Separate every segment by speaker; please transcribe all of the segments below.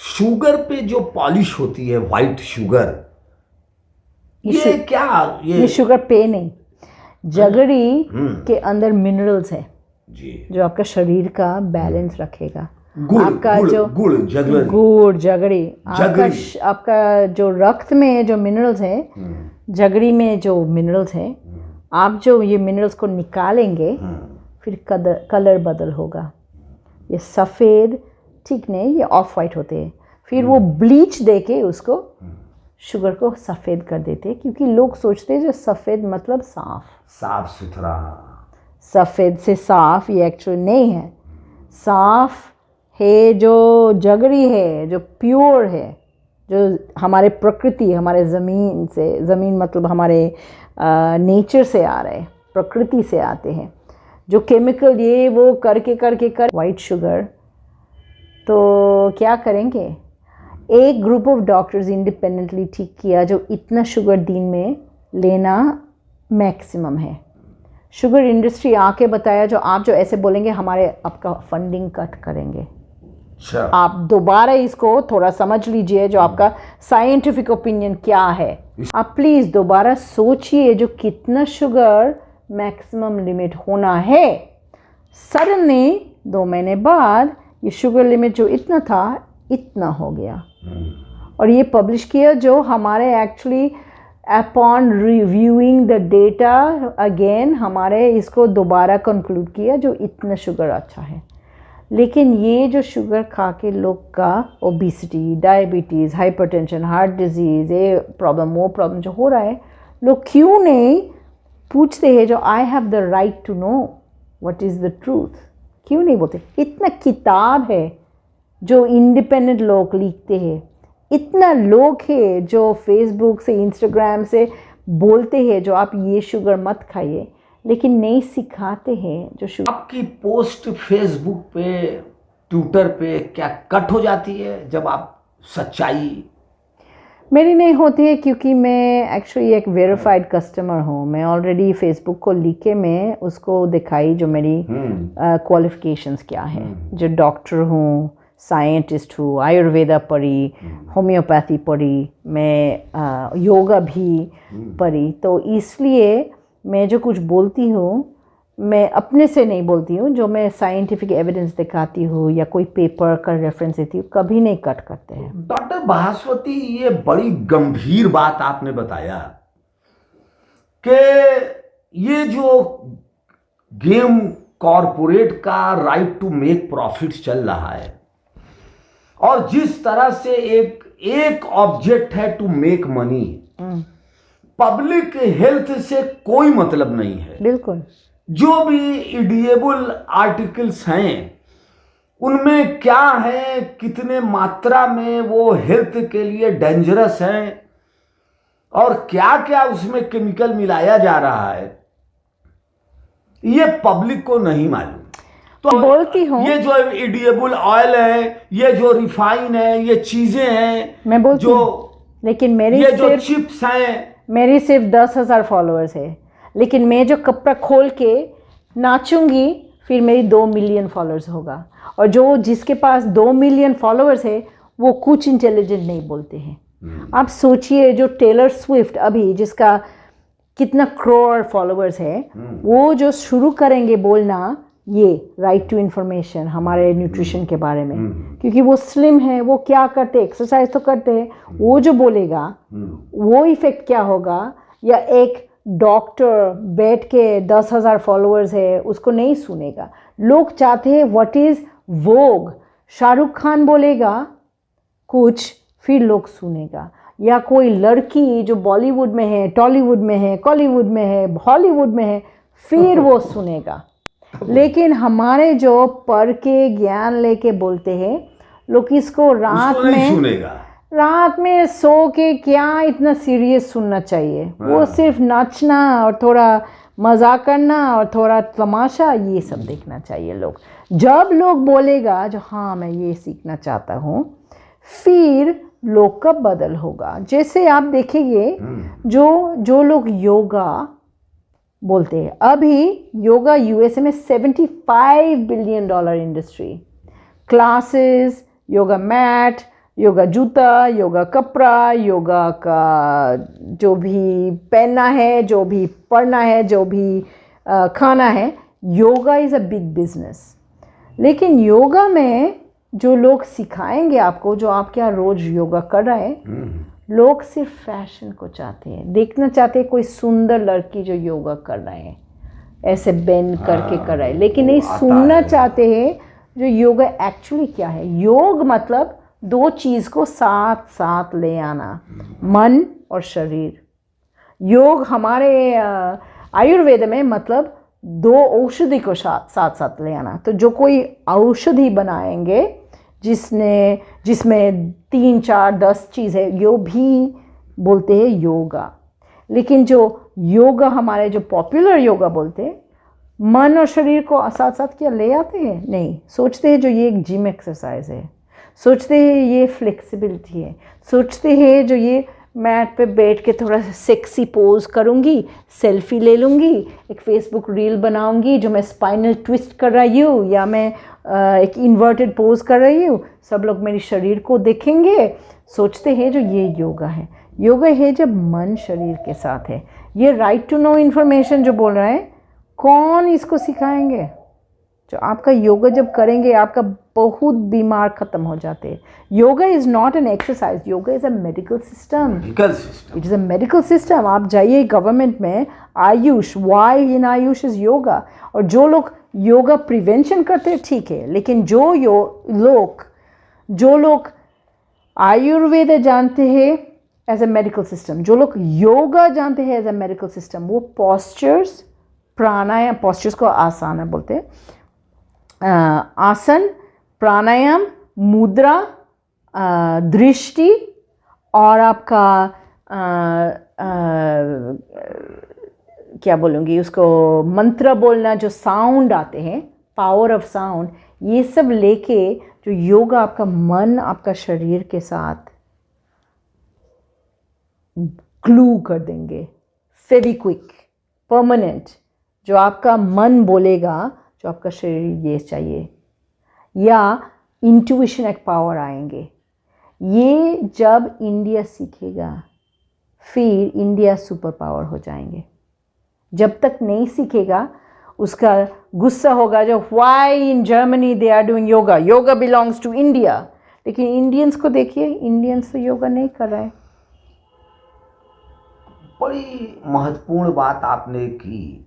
Speaker 1: Sugar पे जो polish होती है, व्हाइट शुगर, ये क्या
Speaker 2: ये शुगर पे नहीं, जगरी के अंदर मिनरल्स है
Speaker 1: जी,
Speaker 2: जो आपका शरीर का बैलेंस रखेगा।
Speaker 1: गुड़,
Speaker 2: आपका
Speaker 1: गुड़,
Speaker 2: जो
Speaker 1: गुड़, जगरी,
Speaker 2: गुड़, जगरी, आपका जो रक्त में जो मिनरल्स है, जगरी में जो मिनरल्स है, आप जो ये मिनरल्स को निकालेंगे फिर कलर बदल होगा। ये सफ़ेद ठीक नहीं, ये ऑफ वाइट होते हैं, फिर वो ब्लीच देके उसको शुगर को सफ़ेद कर देते हैं, क्योंकि लोग सोचते हैं जो सफ़ेद मतलब साफ
Speaker 1: सुथरा,
Speaker 2: सफ़ेद से साफ, ये एक्चुअली नहीं है। साफ है जो जगरी है, जो प्योर है, जो हमारे प्रकृति, हमारे ज़मीन से, ज़मीन मतलब हमारे नेचर से आ रहे, प्रकृति से आते हैं। जो केमिकल ये वो करके वाइट शुगर, तो क्या करेंगे? एक ग्रुप ऑफ डॉक्टर्स इंडिपेंडेंटली ठीक किया जो इतना शुगर दिन में लेना मैक्सिमम है। शुगर इंडस्ट्री आके बताया जो आप जो ऐसे बोलेंगे हमारे आपका फंडिंग कट करेंगे। आप दोबारा इसको थोड़ा समझ लीजिए, जो आपका साइंटिफिक ओपिनियन क्या है। आप प्लीज़ दोबारा सोचिए जो कितना शुगर मैक्सिमम लिमिट होना है। सडनली 2 महीने बाद ये शुगर लिमिट जो इतना था इतना हो गया, और ये पब्लिश किया जो हमारे actually upon reviewing the data again हमारे इसको दोबारा कंक्लूड किया जो इतना शुगर अच्छा है। लेकिन ये जो शुगर खा के लोग का obesity, diabetes, hypertension, heart disease, ये प्रॉब्लम वो प्रॉब्लम जो हो रहा है, लोग क्यों नहीं पूछते हैं जो I have the right to know what is the truth, क्यों नहीं बोलते? इतना किताब है जो इंडिपेंडेंट लोग लिखते हैं, इतना लोग हैं जो फेसबुक से, इंस्टाग्राम से बोलते हैं जो आप ये शुगर मत खाइए, लेकिन नहीं सिखाते हैं जो शुगर।
Speaker 1: आपकी पोस्ट फेसबुक पे, ट्विटर पे क्या कट हो जाती है जब आप सच्चाई?
Speaker 2: मेरी नहीं होती है, क्योंकि मैं एक्चुअली एक वेरीफाइड कस्टमर हूँ। मैं ऑलरेडी फेसबुक को लिखे मैं उसको दिखाई जो मेरी क्वालिफिकेशंस क्या है, जो डॉक्टर हूँ, साइंटिस्ट हूँ, आयुर्वेदा पढ़ी, होम्योपैथी पढ़ी, मैं योगा भी पढ़ी, तो इसलिए मैं जो कुछ बोलती हूँ मैं अपने से नहीं बोलती हूँ, जो मैं साइंटिफिक एविडेंस दिखाती हूँ या कोई पेपर का रेफरेंस देती हूँ, कभी नहीं कट करते हैं।
Speaker 1: डॉक्टर भास्वती, ये बड़ी गंभीर बात आपने बताया कि ये जो गेम कॉरपोरेट का राइट टू मेक प्रॉफिट चल रहा है, और जिस तरह से एक ऑब्जेक्ट है to make money, public health से कोई मतलब नहीं है।
Speaker 2: बिल्कुल।
Speaker 1: जो भी इडिएबल आर्टिकल्स हैं उनमें क्या है, कितने मात्रा में वो हेल्थ के लिए डेंजरस हैं, और क्या क्या उसमें केमिकल मिलाया जा रहा है, ये पब्लिक को नहीं मालूम। तो
Speaker 2: बोलती हूँ
Speaker 1: ये जो इडिएबल ऑयल है, ये जो रिफाइन है, ये चीजें हैं
Speaker 2: मैं बोलती
Speaker 1: जो,
Speaker 2: लेकिन मेरी
Speaker 1: ये जो चिप्स हैं,
Speaker 2: मेरी सिर्फ 10,000 फॉलोअर्स है, लेकिन मैं जो कपड़ा खोल के नाचूंगी फिर मेरी 2 मिलियन फॉलोअर्स होगा, और जो जिसके पास 2 मिलियन फॉलोअर्स है वो कुछ इंटेलिजेंट नहीं बोलते हैं। आप सोचिए जो टेलर स्विफ्ट अभी जिसका कितना करोड़ फॉलोअर्स है, वो जो शुरू करेंगे बोलना ये राइट टू इन्फॉर्मेशन हमारे न्यूट्रिशन के बारे में, क्योंकि वो स्लिम है, वो क्या करते, एक्सरसाइज तो करते हैं, वो जो बोलेगा वो इफेक्ट क्या होगा, या एक डॉक्टर बैठ के 10,000 फॉलोअर्स है उसको नहीं सुनेगा। लोग चाहते हैं व्हाट इज़ वोग, शाहरुख खान बोलेगा कुछ फिर लोग सुनेगा, या कोई लड़की जो बॉलीवुड में है, टॉलीवुड में है, कॉलीवुड में है, हॉलीवुड में है, फिर वो सुनेगा। लेकिन हमारे जो पढ़ के ज्ञान लेके बोलते हैं लोग, इसको रात में सो के क्या इतना सीरियस सुनना चाहिए, वो सिर्फ नाचना और थोड़ा मजाक करना और थोड़ा तमाशा ये सब देखना चाहिए। लोग जब लोग बोलेगा जो हाँ मैं ये सीखना चाहता हूँ, फिर लोग का बदल होगा। जैसे आप देखेंगे जो लोग योगा बोलते हैं, अभी योगा यूएसए में $75 billion industry, classes, yoga mat, yoga जूता, योगा कपड़ा, योगा का जो भी पहनना है, जो भी पढ़ना है, जो भी खाना है, yoga is a big business. लेकिन योगा में जो लोग सिखाएंगे आपको, जो आप क्या रोज योगा कर रहे हैं, लोग सिर्फ फैशन को चाहते हैं, देखना चाहते हैं कोई सुंदर लड़की जो योगा कर रहे हैं, ऐसे बेंड करके कर रहे हैं, लेकिन नहीं सुनना चाहते हैं जो योगा एक्चुअली क्या है। योग मतलब दो चीज़ को साथ साथ ले आना, मन और शरीर। योग हमारे आयुर्वेद में मतलब दो औषधि को साथ साथ ले आना। तो जो कोई औषधि बनाएंगे जिसमें 3, 4, 10 चीज़ है, यो भी बोलते हैं योगा। लेकिन जो योगा हमारे जो पॉपुलर योगा बोलते हैं, मन और शरीर को साथ साथ क्या ले आते हैं? नहीं, सोचते हैं जो ये एक जिम एक्सरसाइज है, सोचते हैं ये फ्लेक्सिबिलिटी है, सोचते हैं जो ये मैट पे बैठ के थोड़ा सेक्सी पोज करूँगी, सेल्फी ले लूँगी, एक फेसबुक रील बनाऊँगी जो मैं स्पाइनल ट्विस्ट कर रही हूँ या मैं एक इन्वर्टेड पोज कर रही हूँ, सब लोग मेरे शरीर को देखेंगे। सोचते हैं जो ये योगा है। योगा है जब मन शरीर के साथ है। ये राइट टू नो इन्फॉर्मेशन जो बोल रहे हैं, कौन इसको सिखाएंगे? जो आपका योगा जब करेंगे, आपका बहुत बीमार ख़त्म हो जाते हैं। Yoga is not an exercise, yoga is a medical system. It is a medical system. आप जाइए गवर्नमेंट में, AYUSH, why in AYUSH is yoga. और जो लोग योगा प्रिवेंशन करते हैं ठीक है, लेकिन जो लोग आयुर्वेद जानते हैं एज अ मेडिकल सिस्टम, जो लोग योगा जानते हैं एज अ मेडिकल सिस्टम, वो पॉस्चर्स, प्राणायाम, पॉस्चर्स को आसन बोलते हैं, आसन, प्राणायाम, मुद्रा, दृष्टि और आपका क्या बोलूँगी उसको, मंत्र बोलना, जो साउंड आते हैं, पावर ऑफ साउंड, ये सब लेके जो योगा आपका मन, आपका शरीर के साथ ग्लू कर देंगे, फेविक्विक, परमानेंट। जो आपका मन बोलेगा, जो आपका शरीर ये चाहिए, या इंट्यूशन एक पावर आएंगे। ये जब इंडिया सीखेगा, फिर इंडिया सुपर पावर हो जाएंगे। जब तक नहीं सीखेगा, उसका गुस्सा होगा जो why in Germany they are doing yoga, yoga belongs to India. लेकिन इंडियंस को देखिए, इंडियंस तो योगा नहीं कर रहे।
Speaker 1: बड़ी महत्वपूर्ण बात आपने की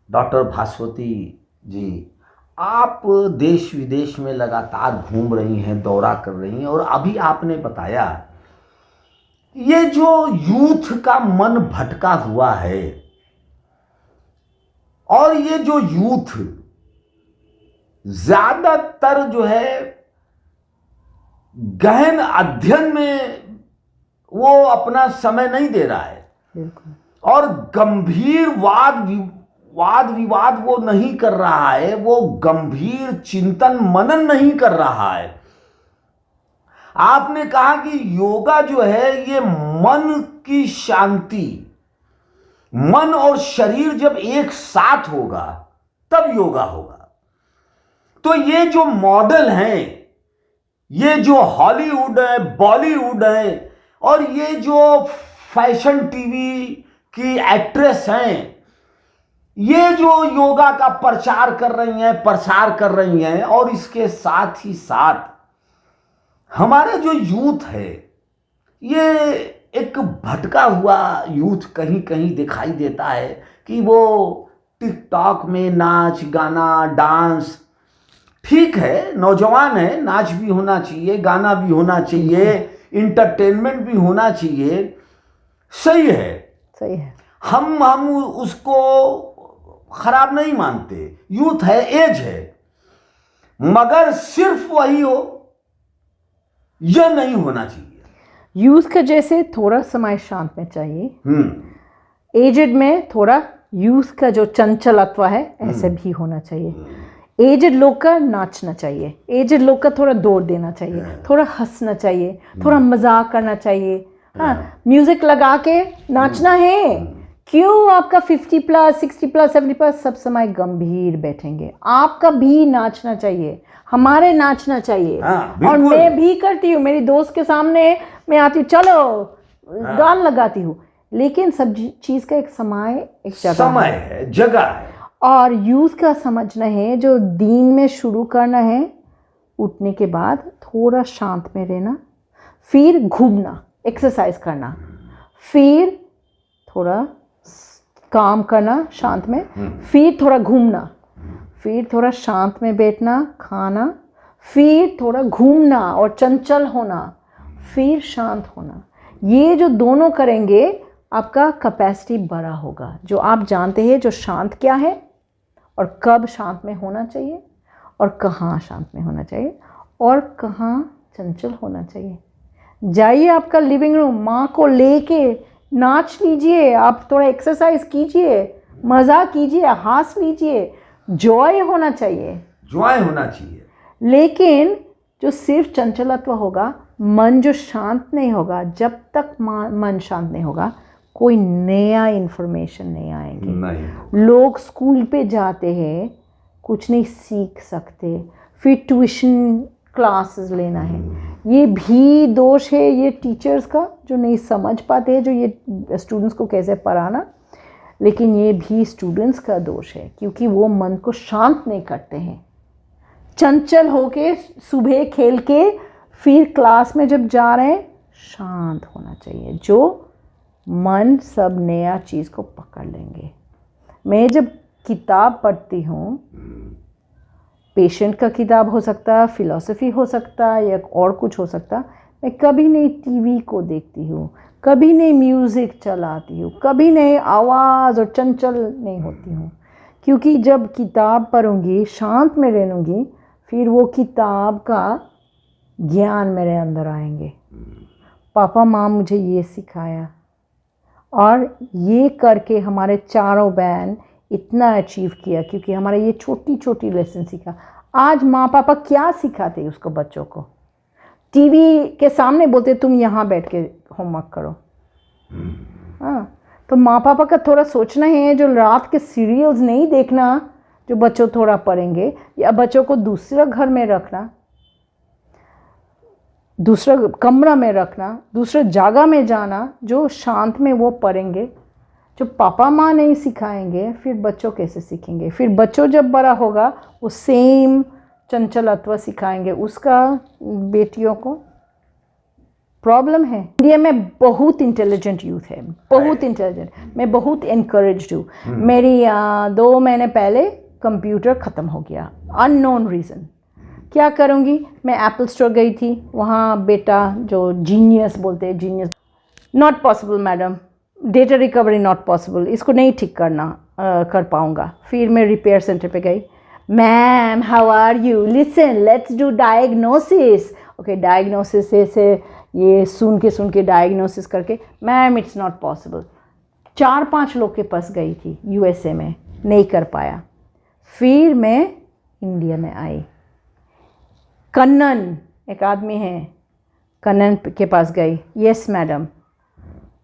Speaker 1: डॉक्टर भास्वती जी। आप देश विदेश में लगातार घूम रही हैं, दौरा कर रही हैं, और अभी आपने बताया ये जो यूथ का मन भटका हुआ है, और ये जो यूथ ज्यादातर जो है गहन अध्ययन में वो अपना समय नहीं दे रहा है, और गंभीर वाद विवाद वो नहीं कर रहा है, वो गंभीर चिंतन मनन नहीं कर रहा है। आपने कहा कि योगा जो है ये मन की शांति, मन और शरीर जब एक साथ होगा तब योगा होगा। तो ये जो मॉडल हैं, ये जो हॉलीवुड है, बॉलीवुड है, और ये जो फैशन टीवी की एक्ट्रेस हैं, ये जो योगा का प्रचार कर रही हैं, प्रसार कर रही हैं, और इसके साथ ही साथ हमारा जो यूथ है, ये एक भटका हुआ यूथ कहीं कहीं दिखाई देता है कि वो टिकटॉक में नाच गाना डांस, ठीक है, नौजवान है, नाच भी होना चाहिए, गाना भी होना चाहिए, इंटरटेनमेंट भी होना चाहिए, सही है,
Speaker 2: सही है।
Speaker 1: हम उसको खराब नहीं मानते, यूथ है, एज है, मगर सिर्फ वही हो यह नहीं होना चाहिए।
Speaker 2: यूथ का जैसे थोड़ा समय शांत में चाहिए, एजेड में थोड़ा यूथ का जो चंचलत्व है ऐसे भी होना चाहिए। एजेड लोग का नाचना चाहिए, एजेड लोग का थोड़ा दौड़ देना चाहिए, थोड़ा हंसना चाहिए, थोड़ा मजाक करना चाहिए। हाँ, म्यूजिक लगा के नाचना है, क्यों आपका 50+, 60+, 70+ सब समय गंभीर बैठेंगे? आपका भी नाचना चाहिए, हमारे नाचना चाहिए।
Speaker 1: हाँ,
Speaker 2: और
Speaker 1: बिल्कुल।
Speaker 2: मैं भी करती हूँ, मेरी दोस्त के सामने मैं आती हूँ, चलो गान लगाती हूँ, लेकिन सब चीज़ का एक समय, एक जगह
Speaker 1: समय है, जगह है।
Speaker 2: और यूथ का समझना है, जो दिन में शुरू करना है, उठने के बाद थोड़ा शांत में रहना, फिर घूमना, एक्सरसाइज करना, फिर थोड़ा काम करना शांत में, फिर थोड़ा घूमना, फिर थोड़ा शांत में बैठना, खाना, फिर थोड़ा घूमना और चंचल होना, फिर शांत होना। ये जो दोनों करेंगे आपका कैपेसिटी बड़ा होगा। जो आप जानते हैं जो शांत क्या है और कब शांत में होना चाहिए और कहाँ शांत में होना चाहिए और कहाँ चंचल होना चाहिए। जाइए आपका लिविंग रूम, माँ को लेके नाच लीजिए, आप थोड़ा एक्सरसाइज कीजिए, मज़ा कीजिए, हंस लीजिए, जॉय होना चाहिए,
Speaker 1: जॉय होना चाहिए।
Speaker 2: लेकिन जो सिर्फ चंचलत्व होगा, मन जो शांत नहीं होगा, जब तक मन शांत नहीं होगा, कोई नया इन्फॉर्मेशन नहीं आएंगे।
Speaker 1: नहीं।
Speaker 2: लोग स्कूल पे जाते हैं, कुछ नहीं सीख सकते, फिर ट्यूशन क्लासेस लेना है। ये भी दोष है ये टीचर्स का, जो नहीं समझ पाते हैं जो ये स्टूडेंट्स को कैसे पढ़ाना, लेकिन ये भी स्टूडेंट्स का दोष है, क्योंकि वो मन को शांत नहीं करते हैं। चंचल होके सुबह खेल के फिर क्लास में जब जा रहे हैं, शांत होना चाहिए, जो मन सब नया चीज़ को पकड़ लेंगे। मैं जब किताब पढ़ती हूँ, पेशेंट का किताब हो सकता, फिलॉसफी हो सकता या और कुछ हो सकता, मैं कभी नहीं टीवी को देखती हूँ, कभी नहीं म्यूज़िक चलाती हूँ, कभी नहीं आवाज़ और चंचल नहीं होती हूँ, क्योंकि जब किताब पढ़ूँगी, शांत में रहूँगी, फिर वो किताब का ज्ञान मेरे अंदर आएंगे। पापा माँ मुझे ये सिखाया और ये करके हमारे चारों बहन इतना अचीव किया, क्योंकि हमारे ये छोटी छोटी लेसन सीखा। आज माँ पापा क्या सिखाते उसको, बच्चों को टीवी के सामने बोलते तुम यहाँ बैठ के होमवर्क करो। हाँ, तो माँ पापा का थोड़ा सोचना है, जो रात के सीरियल्स नहीं देखना, जो बच्चों थोड़ा पढ़ेंगे, या बच्चों को दूसरा घर में रखना, दूसरा कमरा में रखना, दूसरे जगह में जाना, जो शांत में वो पढ़ेंगे। जो पापा माँ नहीं सिखाएंगे, फिर बच्चों कैसे सीखेंगे? फिर बच्चों जब बड़ा होगा, वो सेम चंचलत्व सिखाएंगे उसका बेटियों को। प्रॉब्लम है, इंडिया में बहुत इंटेलिजेंट यूथ है, बहुत इंटेलिजेंट। मैं बहुत इनकरेज्ड हूँ। मेरी 2 महीने पहले कंप्यूटर ख़त्म हो गया, अननोन रीज़न। क्या करूँगी? मैं एप्पल स्टोर गई थी, वहाँ बेटा जो जीनियस बोलते हैं, genius, not possible madam, data recovery not possible, इसको नहीं ठीक कर पाऊँगा। फिर मैं रिपेयर सेंटर पे गई, ma'am how are you, listen let's do diagnosis. Okay, diagnosis से ये सुन के डायग्नोसिस करके, मैम इट्स नॉट पॉसिबल। 4-5 लोग के पास गई थी USA में, नहीं कर पाया। फिर मैं इंडिया में आई, कन्नन एक आदमी है, कन्नन के पास गई,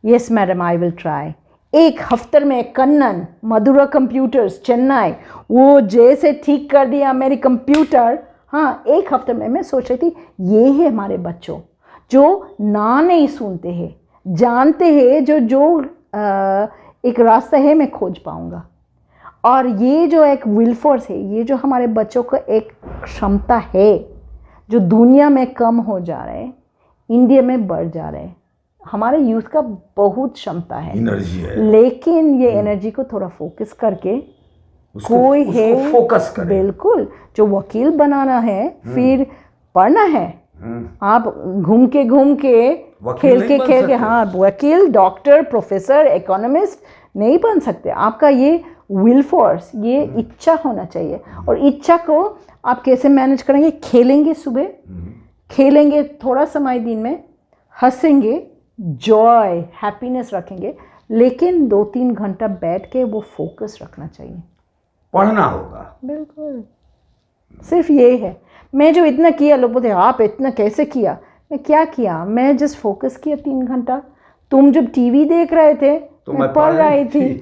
Speaker 2: yes madam I will try. 1 हफ्ते में कन्नन, मधुरा कंप्यूटर्स चेन्नई, वो जैसे ठीक कर दिया मेरी कंप्यूटर। हाँ, 1 हफ्ते में। मैं सोच रही थी ये है हमारे बच्चों जो ना नहीं सुनते हैं, जानते हैं जो एक रास्ता है मैं खोज पाऊँगा। और ये जो एक विल फोर्स है, ये जो हमारे बच्चों को एक क्षमता है, जो दुनिया में कम हो जा रहे हैं, इंडिया में बढ़ जा रहे हैं। हमारे यूथ का बहुत क्षमता है,
Speaker 1: एनर्जी है,
Speaker 2: लेकिन ये एनर्जी को थोड़ा फोकस करके कोई है,
Speaker 1: फोकस करें।
Speaker 2: बिल्कुल, जो वकील बनाना है, फिर पढ़ना है। आप घूम के खेल के हाँ, वकील, डॉक्टर, प्रोफेसर, इकोनॉमिस्ट नहीं बन सकते। आपका ये विल फोर्स, ये इच्छा होना चाहिए। और इच्छा को आप कैसे मैनेज करेंगे? खेलेंगे, सुबह खेलेंगे थोड़ा समय दिन में, हंसेंगे, जॉय हैप्पीनेस रखेंगे, लेकिन 2-3 घंटा बैठ के वो फोकस रखना चाहिए।
Speaker 1: पढ़ना होगा,
Speaker 2: बिल्कुल, सिर्फ ये है। मैं जो इतना किया, लोग बोलते आप इतना कैसे किया? मैं क्या किया? मैं जस्ट फोकस किया 3 घंटा। तुम जब टीवी देख रहे थे,
Speaker 1: तो
Speaker 2: मैं पढ़ रही थी।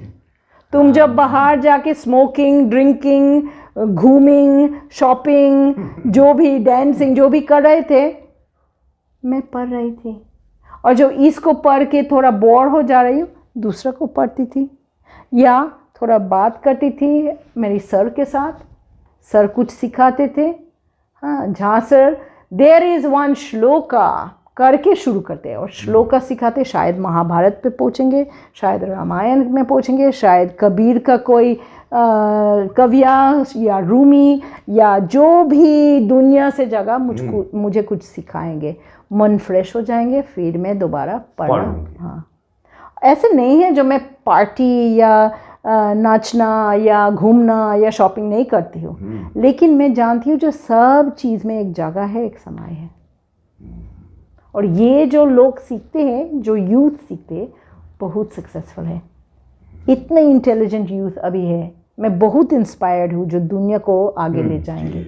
Speaker 2: तुम जब बाहर जाके स्मोकिंग, ड्रिंकिंग, घूमिंग, शॉपिंग, जो भी डांसिंग जो भी कर रहे थे, मैं पढ़ रही थी। और जो इसको पढ़ के थोड़ा बोर हो जा रही हूँ, दूसरा को पढ़ती थी, या थोड़ा बात करती थी मेरी सर के साथ। सर कुछ सिखाते थे। हाँ, जहाँ sir there is one shloka करके शुरू करते हैं और श्लोका सिखाते। शायद महाभारत पे पहुँचेंगे, शायद रामायण में पहुँचेंगे, शायद कबीर का कोई कविया या रूमी या जो भी दुनिया से जगह मुझे कुछ सिखाएंगे। मन फ्रेश हो जाएंगे, फिर मैं दोबारा पढ़ना। हाँ, ऐसे नहीं है जो मैं पार्टी या नाचना या घूमना या शॉपिंग नहीं करती हूँ, लेकिन मैं जानती हूँ जो सब चीज़ में एक जगह है, एक समय है। और ये जो लोग सीखते हैं, जो यूथ सीखते हैं, बहुत सक्सेसफुल है। इतने इंटेलिजेंट यूथ अभी है। मैं बहुत इंस्पायर्ड हूँ जो दुनिया को आगे ले जाएंगे।